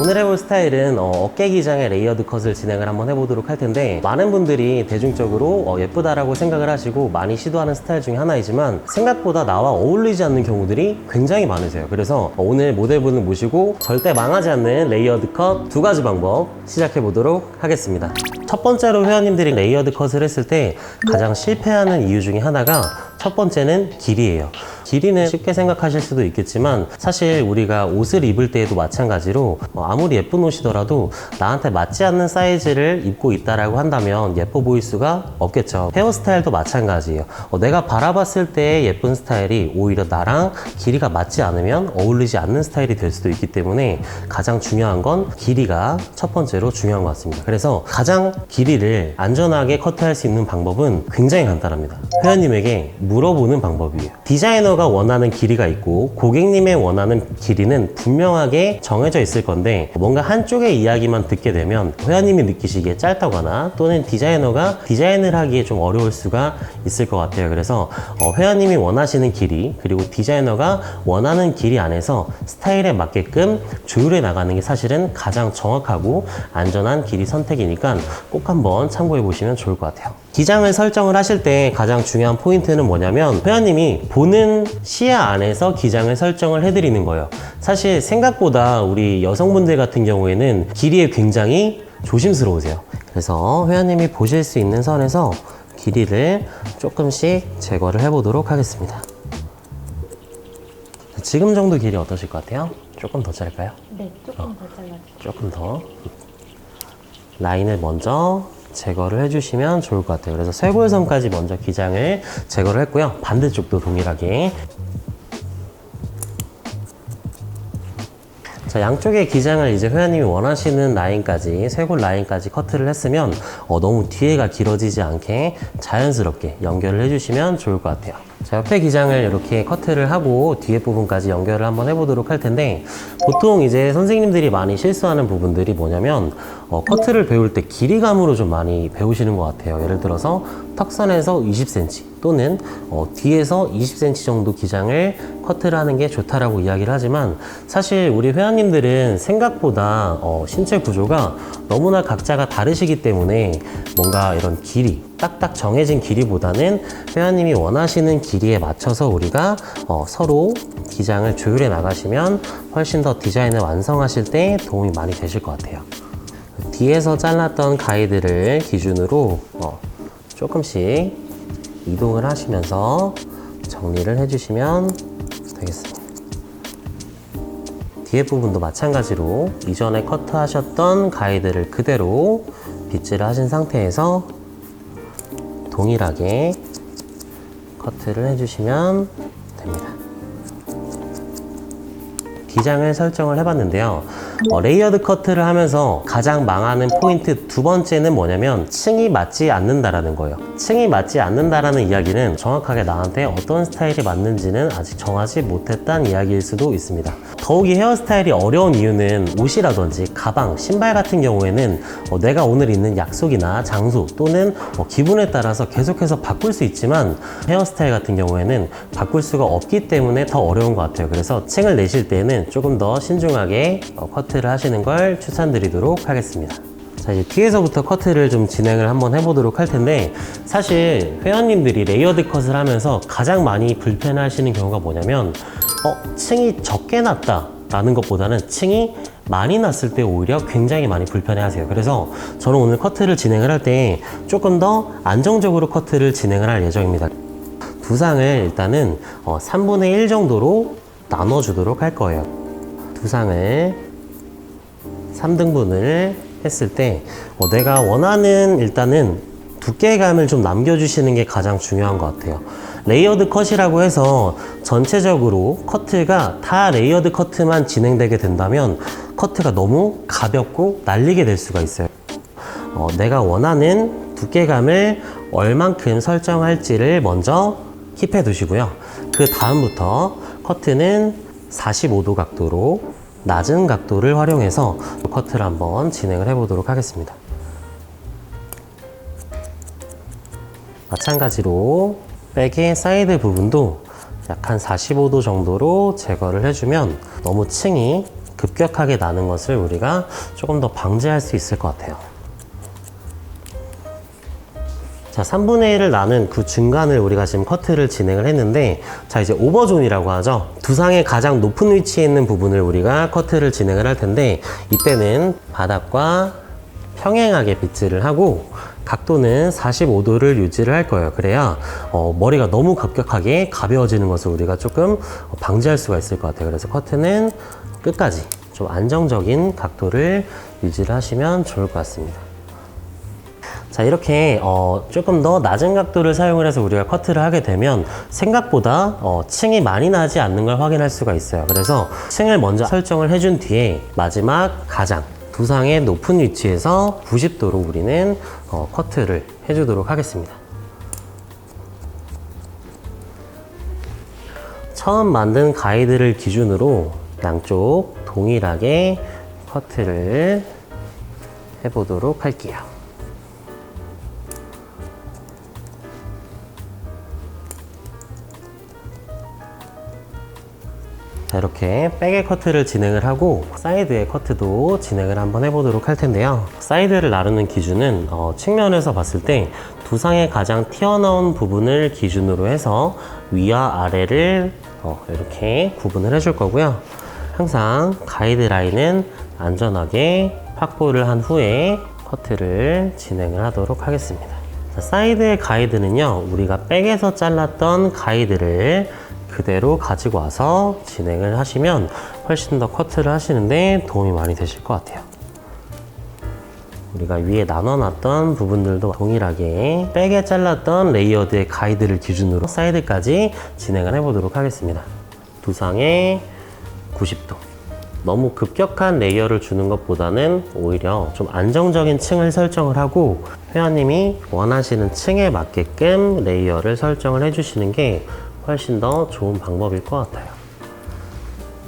오늘 해볼 스타일은 어깨 기장의 레이어드 컷을 진행을 한번 해보도록 할 텐데, 많은 분들이 대중적으로 예쁘다라고 생각을 하시고 많이 시도하는 스타일 중에 하나이지만 생각보다 나와 어울리지 않는 경우들이 굉장히 많으세요. 그래서 오늘 모델분을 모시고 절대 망하지 않는 레이어드 컷 두 가지 방법 시작해 보도록 하겠습니다. 첫 번째로 회원님들이 레이어드 컷을 했을 때 가장 실패하는 이유 중에 하나가, 첫 번째는 길이에요. 길이는 쉽게 생각하실 수도 있겠지만 사실 우리가 옷을 입을 때에도 마찬가지로 아무리 예쁜 옷이더라도 나한테 맞지 않는 사이즈를 입고 있다라고 한다면 예뻐 보일 수가 없겠죠. 헤어스타일도 마찬가지예요. 내가 바라봤을 때 예쁜 스타일이 오히려 나랑 길이가 맞지 않으면 어울리지 않는 스타일이 될 수도 있기 때문에 가장 중요한 건 길이가 첫 번째로 중요한 것 같습니다. 그래서 가장 길이를 안전하게 커트할 수 있는 방법은 굉장히 간단합니다. 회원님에게 물어보는 방법이에요. 디자이너가 원하는 길이가 있고 고객님의 원하는 길이는 분명하게 정해져 있을 건데, 뭔가 한쪽의 이야기만 듣게 되면 회원님이 느끼시기에 짧다거나 또는 디자이너가 디자인을 하기에 좀 어려울 수가 있을 것 같아요. 그래서 회원님이 원하시는 길이 그리고 디자이너가 원하는 길이 안에서 스타일에 맞게끔 조율해 나가는 게 사실은 가장 정확하고 안전한 길이 선택이니까 꼭 한번 참고해 보시면 좋을 것 같아요. 기장을 설정을 하실 때 가장 중요한 포인트는 뭐냐면, 회원님이 보는 시야 안에서 기장을 설정을 해드리는 거예요. 사실 생각보다 우리 여성분들 같은 경우에는 길이에 굉장히 조심스러우세요. 그래서 회원님이 보실 수 있는 선에서 길이를 조금씩 제거를 해보도록 하겠습니다. 지금 정도 길이 어떠실 것 같아요? 조금 더 짧을까요? 네, 조금 더 잘라주세요. 조금 더. 라인을 먼저 제거를 해주시면 좋을 것 같아요. 그래서 쇄골선까지 먼저 기장을 제거를 했고요. 반대쪽도 동일하게. 자, 양쪽의 기장을 이제 회원님이 원하시는 라인까지, 쇄골 라인까지 커트를 했으면 너무 뒤에가 길어지지 않게 자연스럽게 연결을 해주시면 좋을 것 같아요. 자, 옆에 기장을 이렇게 커트를 하고 뒤에 부분까지 연결을 한번 해보도록 할 텐데, 보통 이제 선생님들이 많이 실수하는 부분들이 뭐냐면 커트를 배울 때 길이감으로 좀 많이 배우시는 것 같아요. 예를 들어서 턱선에서 20cm 또는 뒤에서 20cm 정도 기장을 커트를 하는 게 좋다라고 이야기를 하지만, 사실 우리 회원님들은 생각보다 신체 구조가 너무나 각자가 다르시기 때문에 뭔가 이런 길이, 딱딱 정해진 길이보다는 회원님이 원하시는 길이에 맞춰서 우리가 서로 기장을 조율해 나가시면 훨씬 더 디자인을 완성하실 때 도움이 많이 되실 것 같아요. 뒤에서 잘랐던 가이드를 기준으로 조금씩 이동을 하시면서 정리를 해주시면 되겠습니다. 뒤에 부분도 마찬가지로 이전에 커트하셨던 가이드를 그대로 빗질을 하신 상태에서 동일하게 커트를 해주시면 됩니다. 기장을 설정을 해봤는데요. 레이어드 커트를 하면서 가장 망하는 포인트 두 번째는 뭐냐면, 층이 맞지 않는다라는 거예요. 층이 맞지 않는다라는 이야기는 정확하게 나한테 어떤 스타일이 맞는지는 아직 정하지 못했다는 이야기일 수도 있습니다. 더욱이 헤어스타일이 어려운 이유는 옷이라든지 가방, 신발 같은 경우에는 내가 오늘 있는 약속이나 장소 또는 기분에 따라서 계속해서 바꿀 수 있지만, 헤어스타일 같은 경우에는 바꿀 수가 없기 때문에 더 어려운 것 같아요. 그래서 층을 내실 때는 조금 더 신중하게 커트를 하시는 걸 추천드리도록 하겠습니다. 자, 이제 뒤에서부터 커트를 좀 진행을 한번 해보도록 할 텐데, 사실 회원님들이 레이어드 컷을 하면서 가장 많이 불편해하시는 경우가 뭐냐면, 층이 적게 났다 라는 것보다는 층이 많이 났을 때 오히려 굉장히 많이 불편해하세요. 그래서 저는 오늘 커트를 진행을 할 때 조금 더 안정적으로 커트를 진행을 할 예정입니다. 두상을 일단은 3분의 1 정도로 나눠주도록 할 거예요. 두상을 3등분을 했을 때 내가 원하는 일단은 두께감을 좀 남겨주시는 게 가장 중요한 것 같아요. 레이어드 컷이라고 해서 전체적으로 커트가 다 레이어드 커트만 진행되게 된다면 커트가 너무 가볍고 날리게 될 수가 있어요. 내가 원하는 두께감을 얼만큼 설정할지를 먼저 킵해 두시고요. 그 다음부터 커트는 45도 각도로 낮은 각도를 활용해서 커트를 한번 진행을 해 보도록 하겠습니다. 마찬가지로 백의 사이드 부분도 약 한 45도 정도로 제거를 해주면 너무 층이 급격하게 나는 것을 우리가 조금 더 방지할 수 있을 것 같아요. 자, 3분의 1을 나눈 그 중간을 우리가 지금 커트를 진행을 했는데, 자, 이제 오버존이라고 하죠. 두상의 가장 높은 위치에 있는 부분을 우리가 커트를 진행을 할 텐데, 이때는 바닥과 평행하게 빗질을 하고 각도는 45도를 유지를 할 거예요. 그래야 머리가 너무 급격하게 가벼워지는 것을 우리가 조금 방지할 수가 있을 것 같아요. 그래서 커트는 끝까지 좀 안정적인 각도를 유지를 하시면 좋을 것 같습니다. 자, 이렇게 조금 더 낮은 각도를 사용을 해서 우리가 커트를 하게 되면 생각보다 층이 많이 나지 않는 걸 확인할 수가 있어요. 그래서 층을 먼저 설정을 해준 뒤에 마지막 가장 두상의 높은 위치에서 90도로 우리는 커트를 해주도록 하겠습니다. 처음 만든 가이드를 기준으로 양쪽 동일하게 커트를 해보도록 할게요. 자, 이렇게 백의 커트를 진행을 하고 사이드의 커트도 진행을 한번 해보도록 할 텐데요. 사이드를 나누는 기준은 측면에서 봤을 때 두상의 가장 튀어나온 부분을 기준으로 해서 위와 아래를 이렇게 구분을 해줄 거고요. 항상 가이드라인은 안전하게 확보를 한 후에 커트를 진행을 하도록 하겠습니다. 자, 사이드의 가이드는요, 우리가 백에서 잘랐던 가이드를 그대로 가지고 와서 진행을 하시면 훨씬 더 커트를 하시는데 도움이 많이 되실 것 같아요. 우리가 위에 나눠놨던 부분들도 동일하게 백에 잘랐던 레이어드의 가이드를 기준으로 사이드까지 진행을 해보도록 하겠습니다. 두상에 90도. 너무 급격한 레이어를 주는 것보다는 오히려 좀 안정적인 층을 설정을 하고 회원님이 원하시는 층에 맞게끔 레이어를 설정을 해주시는 게 훨씬 더 좋은 방법일 것 같아요.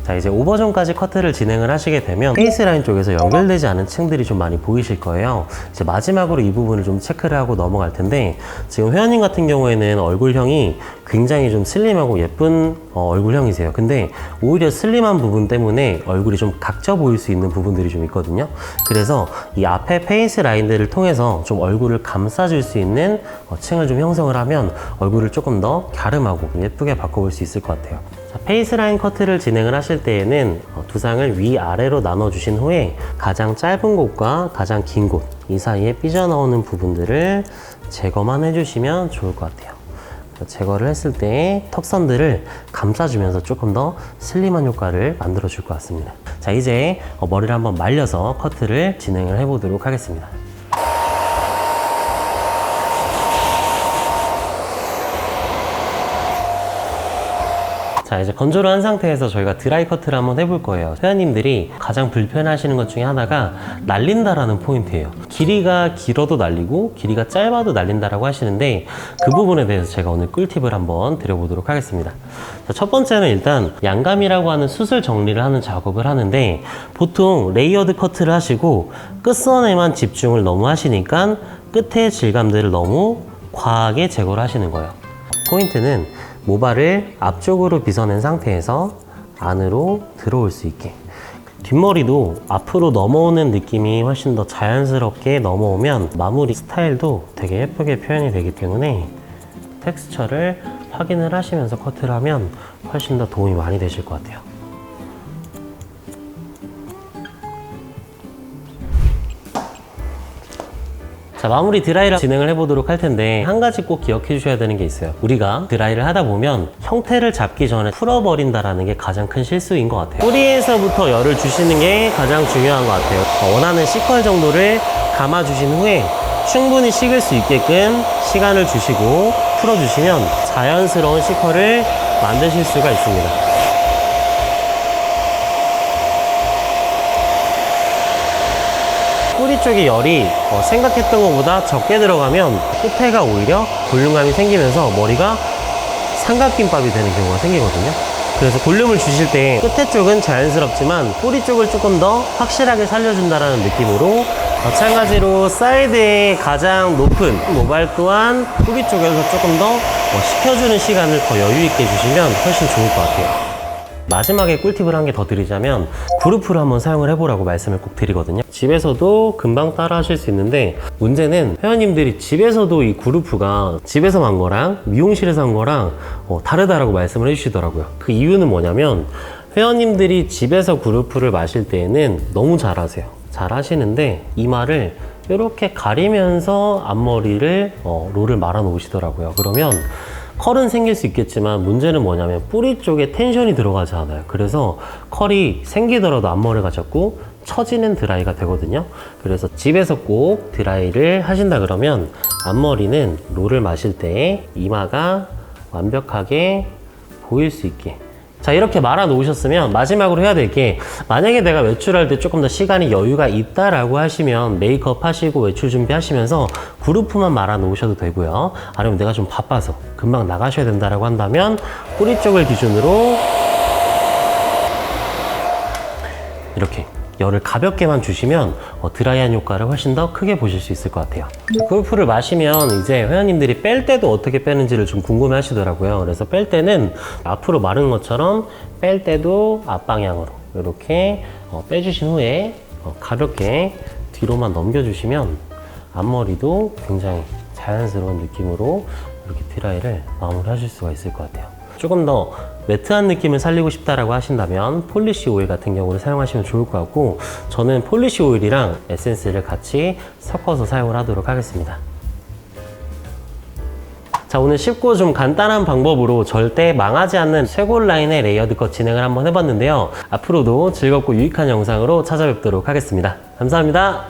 자, 이제 오버존까지 커트를 진행을 하시게 되면 페이스라인 쪽에서 연결되지 않은 층들이 좀 많이 보이실 거예요. 이제 마지막으로 이 부분을 좀 체크를 하고 넘어갈 텐데, 지금 회원님 같은 경우에는 얼굴형이 굉장히 좀 슬림하고 예쁜 얼굴형이세요. 근데 오히려 슬림한 부분 때문에 얼굴이 좀 각져 보일 수 있는 부분들이 좀 있거든요. 그래서 이 앞에 페이스 라인들을 통해서 좀 얼굴을 감싸줄 수 있는 층을 좀 형성을 하면 얼굴을 조금 더 갸름하고 예쁘게 바꿔볼 수 있을 것 같아요. 자, 페이스 라인 커트를 진행을 하실 때에는 두상을 위아래로 나눠주신 후에 가장 짧은 곳과 가장 긴 곳, 이 사이에 삐져나오는 부분들을 제거만 해주시면 좋을 것 같아요. 제거를 했을 때 턱선들을 감싸주면서 조금 더 슬림한 효과를 만들어 줄 것 같습니다. 자, 이제 머리를 한번 말려서 커트를 진행을 해보도록 하겠습니다. 자, 이제 건조를 한 상태에서 저희가 드라이 커트를 한번 해볼 거예요. 회원님들이 가장 불편해하시는 것 중에 하나가 날린다라는 포인트예요. 길이가 길어도 날리고 길이가 짧아도 날린다라고 하시는데, 그 부분에 대해서 제가 오늘 꿀팁을 한번 드려보도록 하겠습니다. 자, 첫 번째는 일단 양감이라고 하는 수술 정리를 하는 작업을 하는데, 보통 레이어드 커트를 하시고 끝선에만 집중을 너무 하시니까 끝의 질감들을 너무 과하게 제거를 하시는 거예요. 포인트는 모발을 앞쪽으로 빗어낸 상태에서 안으로 들어올 수 있게, 뒷머리도 앞으로 넘어오는 느낌이 훨씬 더 자연스럽게 넘어오면 마무리 스타일도 되게 예쁘게 표현이 되기 때문에 텍스처를 확인을 하시면서 커트를 하면 훨씬 더 도움이 많이 되실 것 같아요. 자, 마무리 드라이를 진행을 해보도록 할 텐데, 한 가지 꼭 기억해 주셔야 되는 게 있어요. 우리가 드라이를 하다 보면 형태를 잡기 전에 풀어버린다라는 게 가장 큰 실수인 것 같아요. 뿌리에서부터 열을 주시는 게 가장 중요한 것 같아요. 원하는 C컬 정도를 감아주신 후에 충분히 식을 수 있게끔 시간을 주시고 풀어주시면 자연스러운 C컬을 만드실 수가 있습니다. 뿌리 쪽에 열이 생각했던 것보다 적게 들어가면 끝에가 오히려 볼륨감이 생기면서 머리가 삼각김밥이 되는 경우가 생기거든요. 그래서 볼륨을 주실 때 끝에 쪽은 자연스럽지만 뿌리 쪽을 조금 더 확실하게 살려준다는 느낌으로, 마찬가지로 사이드의 가장 높은 모발 또한 뿌리 쪽에서 조금 더 식혀주는 시간을 더 여유 있게 주시면 훨씬 좋을 것 같아요. 마지막에 꿀팁을 한 개 더 드리자면 그루프를 한번 사용을 해보라고 말씀을 꼭 드리거든요. 집에서도 금방 따라 하실 수 있는데 문제는 회원님들이 집에서도 이 그루프가 집에서 한 거랑 미용실에서 한 거랑 다르다라고 말씀을 해주시더라고요. 그 이유는 뭐냐면 회원님들이 집에서 그루프를 마실 때에는 너무 잘하세요. 잘 하시는데 이마를 이렇게 가리면서 앞머리를 롤을 말아 놓으시더라고요. 그러면 컬은 생길 수 있겠지만 문제는 뭐냐면 뿌리 쪽에 텐션이 들어가지 않아요. 그래서 컬이 생기더라도 앞머리가 자꾸 처지는 드라이가 되거든요. 그래서 집에서 꼭 드라이를 하신다 그러면 앞머리는 롤을 마실 때 이마가 완벽하게 보일 수 있게, 자 이렇게 말아 놓으셨으면 마지막으로 해야 될 게, 만약에 내가 외출할 때 조금 더 시간이 여유가 있다라고 하시면 메이크업 하시고 외출 준비하시면서 그루프만 말아 놓으셔도 되고요. 아니면 내가 좀 바빠서 금방 나가셔야 된다라고 한다면 뿌리 쪽을 기준으로 이렇게 열을 가볍게만 주시면 드라이한 효과를 훨씬 더 크게 보실 수 있을 것 같아요. 그루프를 마시면 이제 회원님들이 뺄 때도 어떻게 빼는지를 좀 궁금해 하시더라고요. 그래서 뺄 때는 앞으로 마른 것처럼 뺄 때도 앞방향으로 이렇게 빼주신 후에 가볍게 뒤로만 넘겨주시면 앞머리도 굉장히 자연스러운 느낌으로 이렇게 드라이를 마무리 하실 수가 있을 것 같아요. 조금 더 매트한 느낌을 살리고 싶다라고 하신다면 폴리시 오일 같은 경우를 사용하시면 좋을 것 같고, 저는 폴리시 오일이랑 에센스를 같이 섞어서 사용을 하도록 하겠습니다. 자, 오늘 쉽고 좀 간단한 방법으로 절대 망하지 않는 쇄골 라인의 레이어드 컷 진행을 한번 해봤는데요. 앞으로도 즐겁고 유익한 영상으로 찾아뵙도록 하겠습니다. 감사합니다.